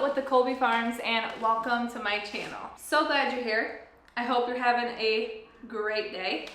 with the Colby Farms and welcome to my channel. So glad you're here. I hope you're having a great day.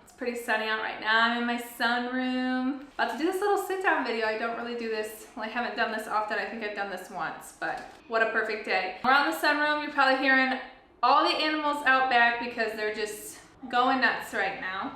It's pretty sunny out right now. I'm in my sunroom. About to do this little sit down video. I don't really do this. Well, I haven't done this often. I think I've done this once, but what a perfect day. We're on the sunroom. You're probably hearing all the animals out back because they're just going nuts right now.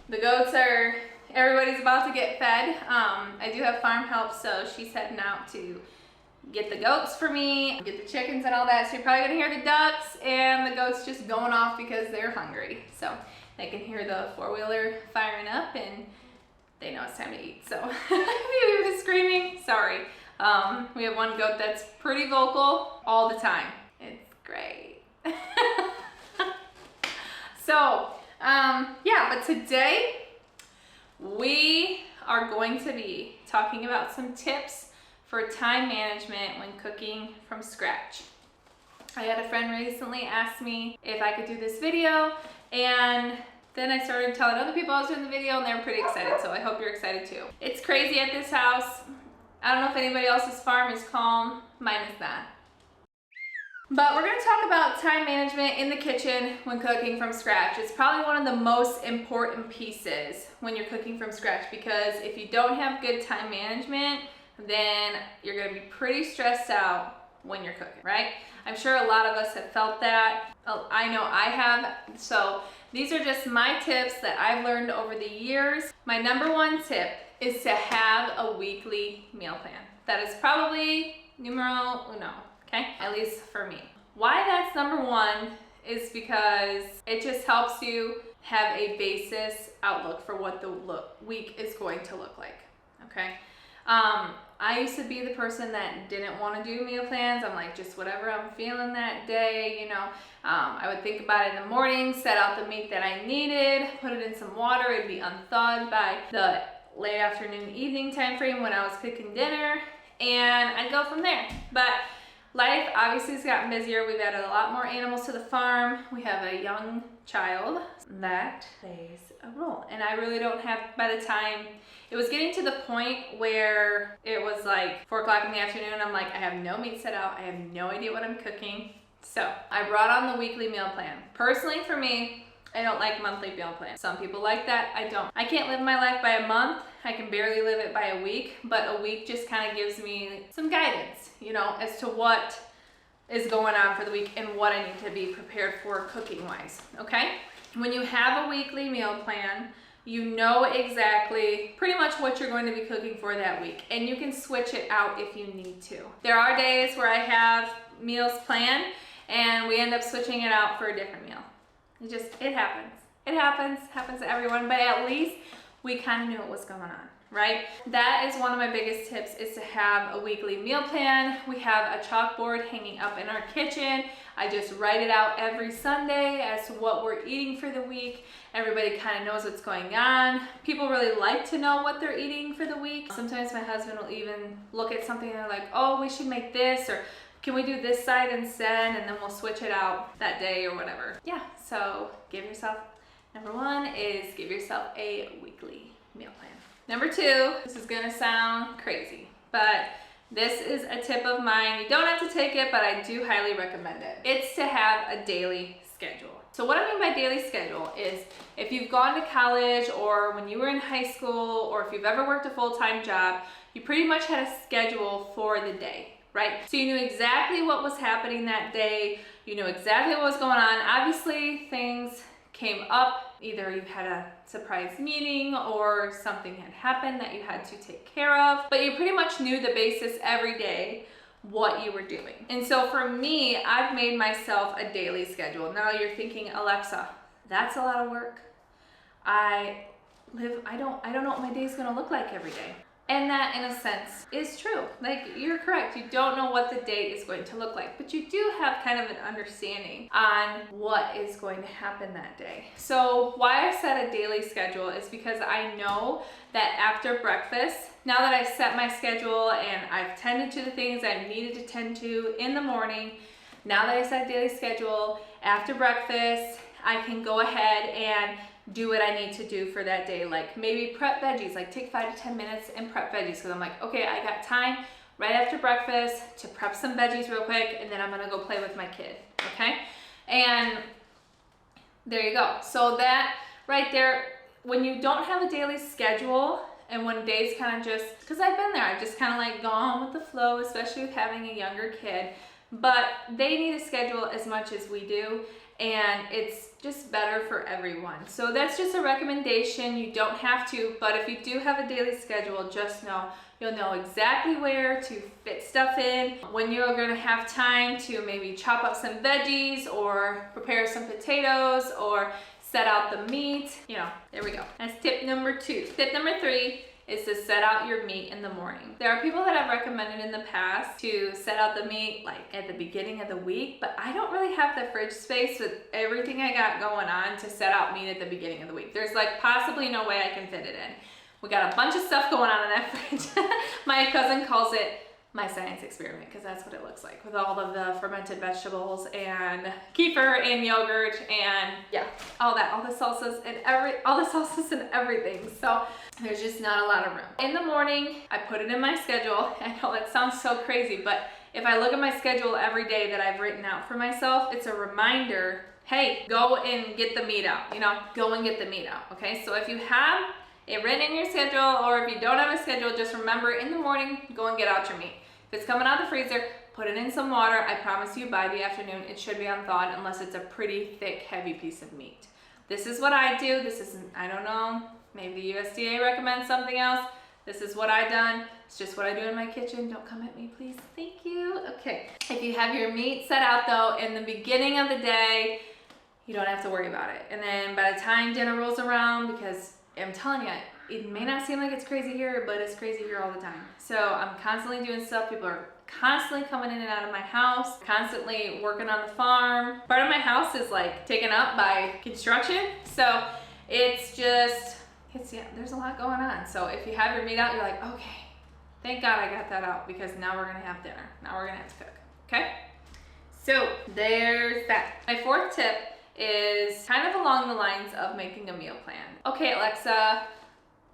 The goats are, everybody's about to get fed. I do have farm help, so she's heading out to get the goats for me, get the chickens and all that. So you're probably gonna hear the ducks and the goats just going off because they're hungry. So they can hear the four-wheeler firing up and they know it's time to eat. So if you hear the screaming, sorry. We have one goat that's pretty vocal all the time. It's great. So, yeah, but today we are going to be talking about some tips for time management when cooking from scratch. I had a friend recently ask me if I could do this video, and then I started telling other people I was doing the video and they were pretty excited, so I hope you're excited too. It's crazy at this house. I don't know if anybody else's farm is calm. Mine is not. But we're going to talk about time management in the kitchen when cooking from scratch. It's probably one of the most important pieces when you're cooking from scratch, because if you don't have good time management, then you're going to be pretty stressed out when you're cooking, right? I'm sure a lot of us have felt that. I know I have. So these are just my tips that I've learned over the years. My number one tip is to have a weekly meal plan. That is probably numero uno. Okay, at least for me. Why that's number one is because it just helps you have a basis outlook for what the week is going to look like, okay? I used to be the person that didn't want to do meal plans. I'm like, just whatever I'm feeling that day, you know. I would think about it in the morning, set out the meat that I needed, put it in some water, it'd be unthawed by the late afternoon, evening time frame when I was cooking dinner, and I'd go from there. But life obviously has gotten busier. We've added a lot more animals to the farm. We have a young child that plays a role. And I really don't have, by the time, it was getting to the point where it was like 4 o'clock in the afternoon. I'm like, I have no meat set out. I have no idea what I'm cooking. So I brought on the weekly meal plan. Personally, for me, I don't like monthly meal plans. Some people like that, I don't. I can't live my life by a month. I can barely live it by a week, but a week just kind of gives me some guidance, you know, as to what is going on for the week and what I need to be prepared for cooking wise, okay? When you have a weekly meal plan, you know exactly pretty much what you're going to be cooking for that week, and you can switch it out if you need to. There are days where I have meals planned and we end up switching it out for a different meal. It happens. It happens to everyone, but at least we kind of knew what was going on, right? That is one of my biggest tips, is to have a weekly meal plan. We have a chalkboard hanging up in our kitchen. I just write it out every Sunday as to what we're eating for the week. Everybody kind of knows what's going on. People really like to know what they're eating for the week. Sometimes my husband will even look at something and they're like, oh, we should make this, or can we do this side instead? And then we'll switch it out that day or whatever. Yeah, so give yourself, number one is give yourself a weekly meal plan. Number two, this is gonna sound crazy, but this is a tip of mine. You don't have to take it, but I do highly recommend it. It's to have a daily schedule. So what I mean by daily schedule is if you've gone to college or when you were in high school or if you've ever worked a full-time job, you pretty much had a schedule for the day, right? So you knew exactly what was happening that day. You knew exactly what was going on. Obviously, things came up. Either you had a surprise meeting or something had happened that you had to take care of, but you pretty much knew the basis every day what you were doing. And so for me, I've made myself a daily schedule. Now you're thinking, Alexa, that's a lot of work. I don't know what my day's gonna look like every day. And that, in a sense, is true. Like, you're correct. You don't know what the day is going to look like, but you do have kind of an understanding on what is going to happen that day. So why I set a daily schedule is because I know that after breakfast, now that I've set my schedule and I've tended to the things I needed to tend to in the morning, now that I set a daily schedule, after breakfast, I can go ahead and do what I need to do for that day. Like maybe prep veggies, like take 5 to 10 minutes and prep veggies, because I'm like, okay, I got time right after breakfast to prep some veggies real quick, and then I'm gonna go play with my kid, okay? And there you go. So that right there, when you don't have a daily schedule and when days kind of just, because I've been there, I've just kind of like gone with the flow, especially with having a younger kid, but they need a schedule as much as we do, and it's just better for everyone. So that's just a recommendation. You don't have to, but if you do have a daily schedule, just know you'll know exactly where to fit stuff in, when you're gonna have time to maybe chop up some veggies or prepare some potatoes or set out the meat. You know, there we go. That's tip number 2. Tip number 3 is to set out your meat in the morning. There are people that have recommended in the past to set out the meat like at the beginning of the week, but I don't really have the fridge space with everything I got going on to set out meat at the beginning of the week. There's like possibly no way I can fit it in. We got a bunch of stuff going on in that fridge. My cousin calls it my science experiment because that's what it looks like with all of the fermented vegetables and kefir and yogurt and yeah, all the salsas and everything. So there's just not a lot of room. In the morning, I put it in my schedule. I know that sounds so crazy, but if I look at my schedule every day that I've written out for myself, it's a reminder, hey, go and get the meat out, you know, go and get the meat out, okay? So if you have it written in your schedule, or if you don't have a schedule, just remember in the morning, go and get out your meat. If it's coming out of the freezer, put it in some water. I promise you by the afternoon, it should be unthawed unless it's a pretty thick, heavy piece of meat. This is what I do. This isn't, I don't know, maybe the USDA recommends something else. This is what I've done. It's just what I do in my kitchen. Don't come at me, please. Thank you. Okay. If you have your meat set out though, in the beginning of the day, you don't have to worry about it. And then by the time dinner rolls around, because I'm telling you, it may not seem like it's crazy here, but it's crazy here all the time. So I'm constantly doing stuff. People are constantly coming in and out of my house, constantly working on the farm. Part of my house is like taken up by construction. So it's just, yeah, there's a lot going on. So if you have your meat out, you're like, okay, thank God I got that out because now we're gonna have dinner. Now we're gonna have to cook, okay? So there's that. My 4th tip is kind of along the lines of making a meal plan. Okay, Alexa,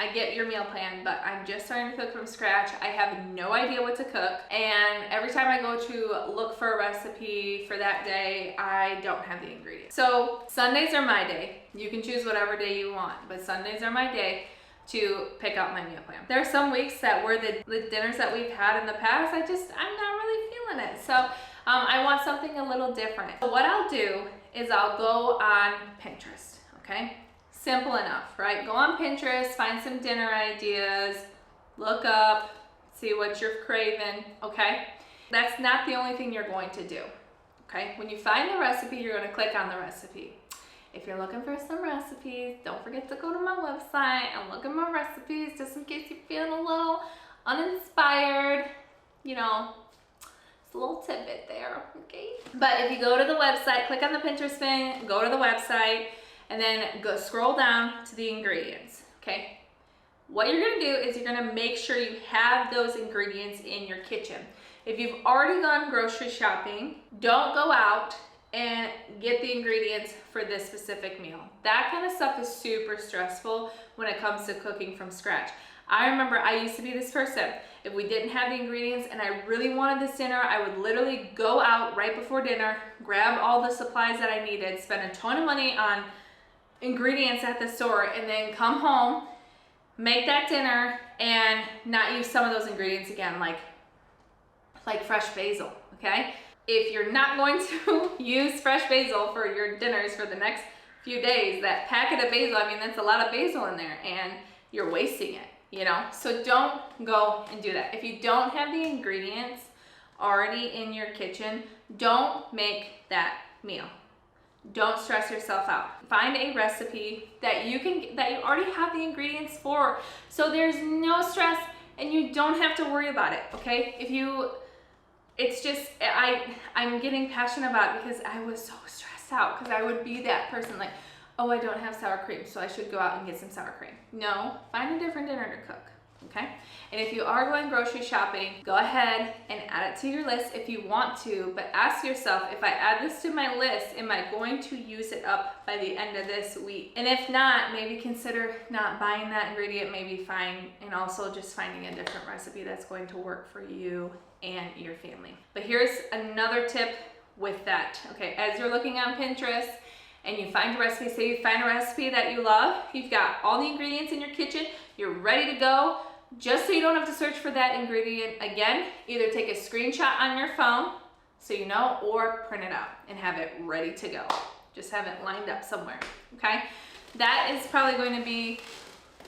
I get your meal plan, but I'm just starting to cook from scratch. I have no idea what to cook, and every time I go to look for a recipe for that day, I don't have the ingredients. So Sundays are my day. You can choose whatever day you want, but Sundays are my day to pick out my meal plan. There are some weeks that were the dinners that we've had in the past, I'm not really feeling it. So I want something a little different. So what I'll do is I'll go on Pinterest, okay? Simple enough, right? Go on Pinterest, find some dinner ideas, look up, see what you're craving, okay? That's not the only thing you're going to do, okay? When you find the recipe, you're gonna click on the recipe. If you're looking for some recipes, don't forget to go to my website and look at my recipes just in case you're feeling a little uninspired, you know, it's a little tidbit there, okay? But if you go to the website, click on the Pinterest thing, go to the website, and then go scroll down to the ingredients, okay? What you're gonna do is you're gonna make sure you have those ingredients in your kitchen. If you've already gone grocery shopping, don't go out and get the ingredients for this specific meal. That kind of stuff is super stressful when it comes to cooking from scratch. I remember I used to be this person. If we didn't have the ingredients and I really wanted this dinner, I would literally go out right before dinner, grab all the supplies that I needed, spend a ton of money on ingredients at the store, and then come home, make that dinner, and not use some of those ingredients again, like fresh basil, okay? If you're not going to use fresh basil for your dinners for the next few days, that packet of basil, I mean, that's a lot of basil in there, and you're wasting it, you know? So don't go and do that. If you don't have the ingredients already in your kitchen, don't make that meal. Don't stress yourself out. Find a recipe that you already have the ingredients for, so there's no stress and you don't have to worry about it, okay? It's just, I'm getting passionate about it because I was so stressed out because I would be that person like, oh, I don't have sour cream, so I should go out and get some sour cream. No, find a different dinner to cook, okay? And if you are going grocery shopping, go ahead and add it to your list if you want to, but ask yourself, if I add this to my list, am I going to use it up by the end of this week? And if not, maybe consider not buying that ingredient, maybe and also just finding a different recipe that's going to work for you and your family. But here's another tip with that, okay? As you're looking on Pinterest and you find a recipe, say you find a recipe that you love, you've got all the ingredients in your kitchen, you're ready to go, just so you don't have to search for that ingredient again, either take a screenshot on your phone so you know, or print it out and have it ready to go. Just have it lined up somewhere, okay? That is probably going to be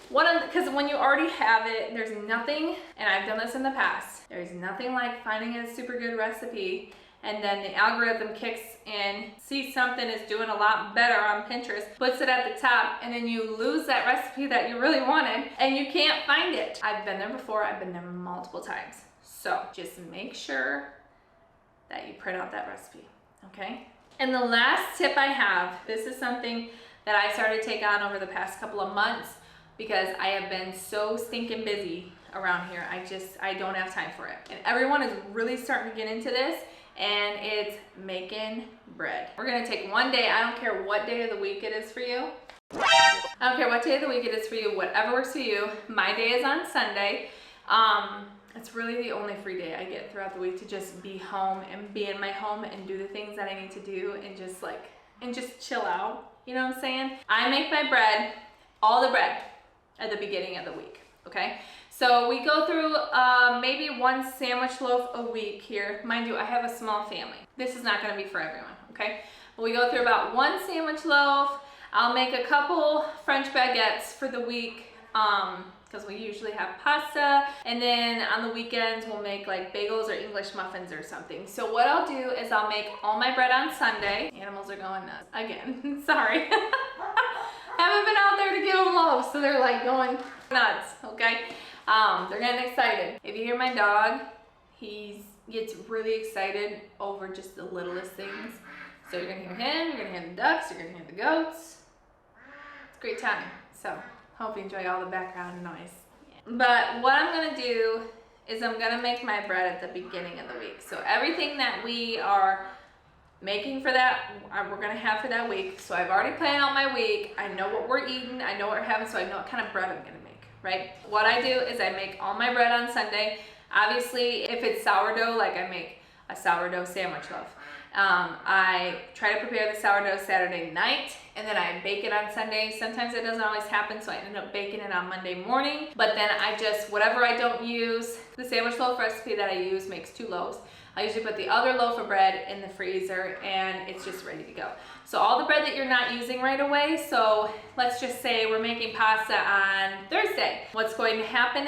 because when you already have it, there's nothing, and I've done this in the past, there's nothing like finding a super good recipe and then the algorithm kicks in, sees something is doing a lot better on Pinterest, puts it at the top, and then you lose that recipe that you really wanted and you can't find it. I've been there before, I've been there multiple times. So just make sure that you print out that recipe, okay? And the last tip I have, this is something that I started to take on over the past couple of months because I have been so stinking busy around here. I don't have time for it. And everyone is really starting to get into this, and it's making bread. We're gonna take one day, I don't care what day of the week it is for you. I don't care what day of the week it is for you, whatever works for you. My day is on Sunday. It's really the only free day I get throughout the week to just be home and be in my home and do the things that I need to do and just chill out. You know what I'm saying? I make my bread, all the bread, at the beginning of the week, okay? So we go through maybe one sandwich loaf a week here. Mind you, I have a small family. This is not gonna be for everyone, okay? But we go through about one sandwich loaf. I'll make a couple French baguettes for the week because we usually have pasta. And then on the weekends, we'll make like bagels or English muffins or something. So what I'll do is I'll make all my bread on Sunday. Animals are going nuts. Again, sorry. Haven't been out there to give them loaves, so they're like going nuts, okay? They're getting excited. If you hear my dog, he gets really excited over just the littlest things. So you're gonna hear him, you're gonna hear the ducks, you're gonna hear the goats. It's a great time. So hope you enjoy all the background noise. But what I'm gonna do is I'm gonna make my bread at the beginning of the week. So everything that we are making for that, we're gonna have for that week. So I've already planned out my week. I know what we're eating, I know what we're having, so I know what kind of bread I'm gonna make, right? What I do is I make all my bread on Sunday. Obviously, if it's sourdough, like I make a sourdough sandwich loaf. I try to prepare the sourdough Saturday night and then I bake it on Sunday. Sometimes it doesn't always happen, so I end up baking it on Monday morning. But then I just, whatever I don't use, the sandwich loaf recipe that I use makes 2 loaves. I usually put the other loaf of bread in the freezer and it's just ready to go. So all the bread that you're not using right away, so let's just say we're making pasta on Thursday. What's going to happen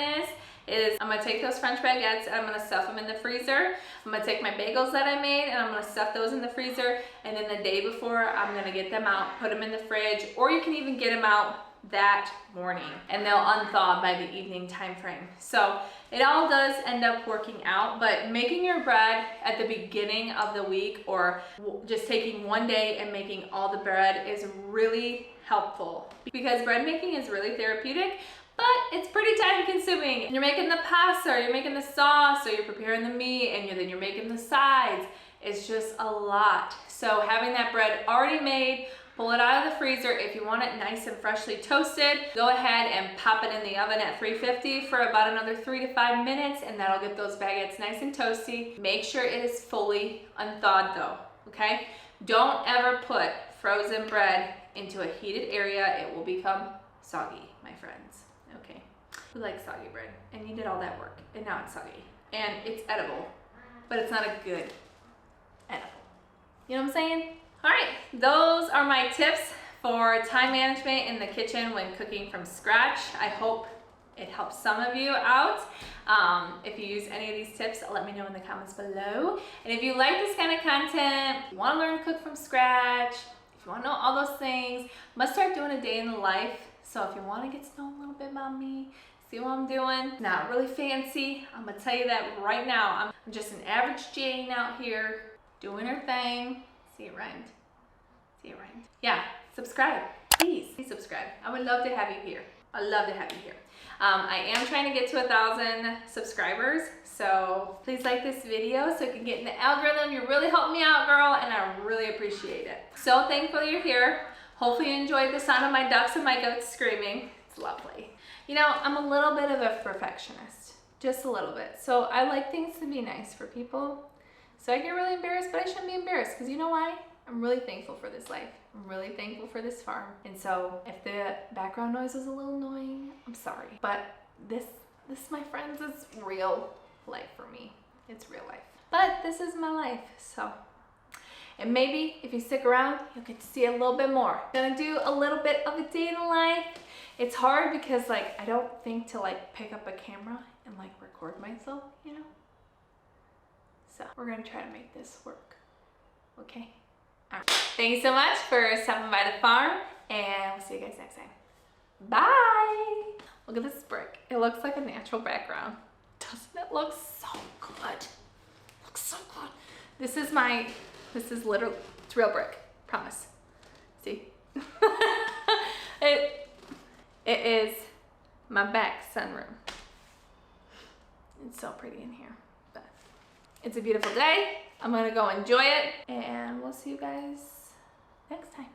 is I'm gonna take those French baguettes and I'm gonna stuff them in the freezer. I'm gonna take my bagels that I made and I'm gonna stuff those in the freezer. And then the day before, I'm gonna get them out, put them in the fridge, or you can even get them out that morning and they'll unthaw by the evening time frame. So it all does end up working out, but making your bread at the beginning of the week or just taking one day and making all the bread is really helpful because bread making is really therapeutic, but it's pretty time consuming. You're making the pasta, or you're making the sauce, or you're preparing the meat, and then you're making the sides. It's just a lot. So having that bread already made, pull it out of the freezer. If you want it nice and freshly toasted, go ahead and pop it in the oven at 350 for about another 3 to 5 minutes, and that'll get those baguettes nice and toasty. Make sure it is fully unthawed though, okay? Don't ever put frozen bread into a heated area. It will become soggy, my friends. Okay, who likes soggy bread? And you did all that work, and now it's soggy. And it's edible, but it's not a good edible. You know what I'm saying? All right, those are my tips for time management in the kitchen when cooking from scratch. I hope it helps some of you out. If you use any of these tips, let me know in the comments below. And if you like this kind of content, if you want to learn to cook from scratch, if you want to know all those things, I'm gonna start doing a day in the life. So if you want to get to know a little bit about me, see what I'm doing, not really fancy, I'm gonna tell you that right now. I'm just an average Jane out here doing her thing. See, it rhymed. See, it rhymed. Yeah, subscribe. Please subscribe. I would love to have you here. I love to have you here. I am trying to get to 1,000 subscribers, so please like this video so it can get in the algorithm. You're really helping me out, girl, and I really appreciate it. So thankful you're here. Hopefully you enjoyed the sound of my ducks and my goats screaming. It's lovely. You know, I'm a little bit of a perfectionist, just a little bit. So I like things to be nice for people. So I get really embarrassed, but I shouldn't be embarrassed because you know why? I'm really thankful for this life. I'm really thankful for this farm. And so if the background noise is a little annoying, I'm sorry. But this, my friends, is real life for me. It's real life. But this is my life, so. And maybe if you stick around, you'll get to see a little bit more. I'm gonna do a little bit of a day in the life. It's hard because like, I don't think to like pick up a camera and like record myself, you know? So we're gonna try to make this work, okay? All right. Thank you so much for stopping by the farm, and we'll see you guys next time. Bye! Look at this brick. It looks like a natural background. Doesn't it look so good? Looks so good. This is literally, it's real brick, promise. See? It is my back sunroom. It's so pretty in here, but it's a beautiful day. I'm gonna go enjoy it, and we'll see you guys next time.